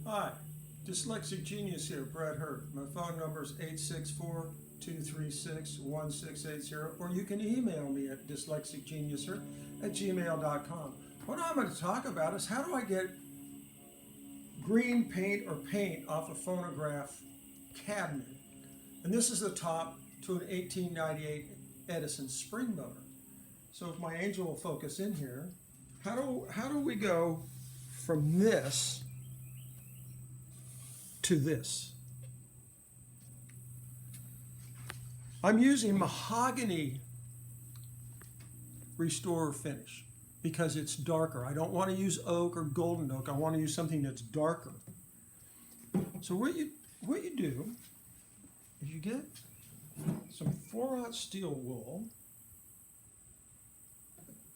Hi, Dyslexic Genius here, Brett Hurt. My phone number is 864-236-1680, or you can email me at dyslexicgeniuser@gmail.com. What I'm going to talk about is how do I get green paint or paint off a phonograph cabinet. And this is the top to an 1898 Edison spring motor. So if my angel will focus in here, how do we go from this to this? I'm using mahogany restorer finish because it's darker. I don't want to use oak or golden oak. I want to use something that's darker. So what you do is you get some 4/0 steel wool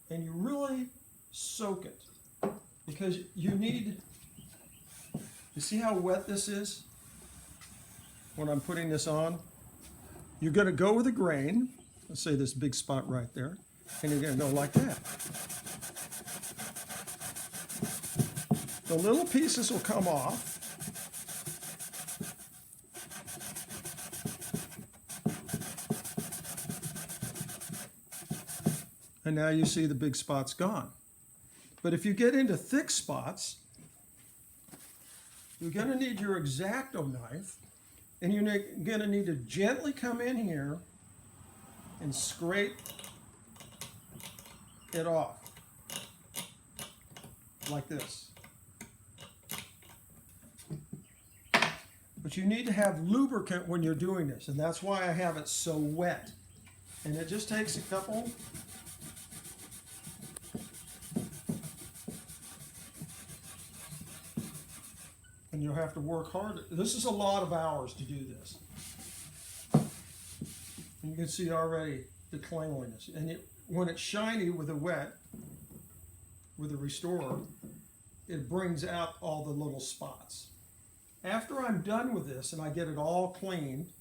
and you really soak it because you see how wet this is when I'm putting this on? You're going to go with a grain, let's say this big spot right there, and you're going to go like that. The little pieces will come off. And now you see the big spots gone. But if you get into thick spots, you're going to need your X-Acto knife, and you're going to need to gently come in here and scrape it off, like this. But you need to have lubricant when you're doing this, and that's why I have it so wet. And it just takes a couple. And you'll have to work hard. This is a lot of hours to do this. And you can see already the cleanliness. And when it's shiny with the wet, with the restorer, it brings out all the little spots. After I'm done with this and I get it all cleaned,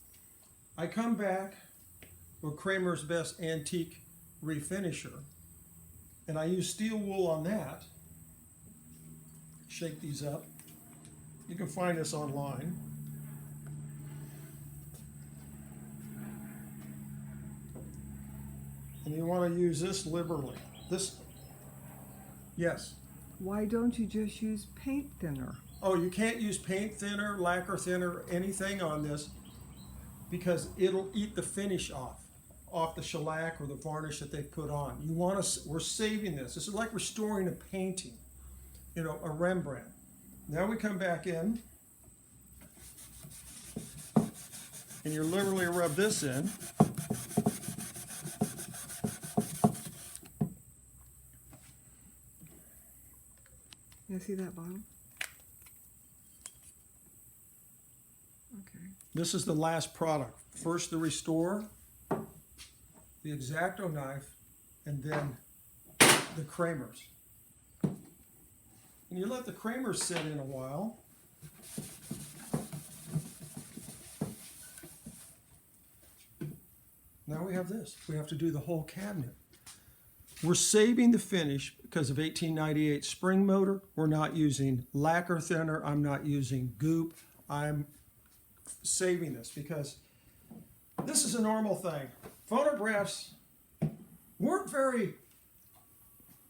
I come back with Kramer's Best Antique Refinisher. And I use steel wool on that. Shake these up. You can find this online. And you want to use this liberally. Yes? Why don't you just use paint thinner? Oh, you can't use paint thinner, lacquer thinner, anything on this because it'll eat the finish off the shellac or the varnish that they put on. We're saving this. This is like restoring a painting, a Rembrandt. Now we come back in, and you literally rub this in. You see that bottom? Okay. This is the last product. First the Restore, the X-Acto knife, and then the Kramer's. And you let the Kramer's sit in a while. Now we have this. We have to do the whole cabinet. We're saving the finish because of 1898 spring motor. We're not using lacquer thinner. I'm not using goop. I'm saving this because this is a normal thing. Phonographs weren't very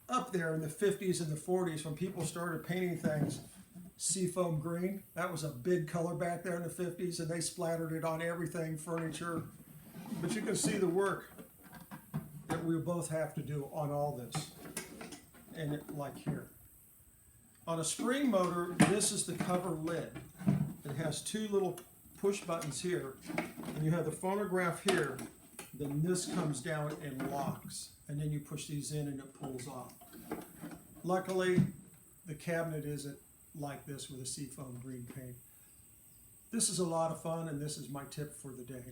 up there in the 50s and the 40s when people started painting things seafoam green. That was a big color back there in the 50s, and they splattered it on everything, furniture. But you can see the work that we both have to do on all this. And like here. On a spring motor, this is the cover lid. It has two little push buttons here, and you have the phonograph here. Then this comes down and locks, and then you push these in and it pulls off. Luckily, the cabinet isn't like this with a seafoam green paint. This is a lot of fun, and this is my tip for the day.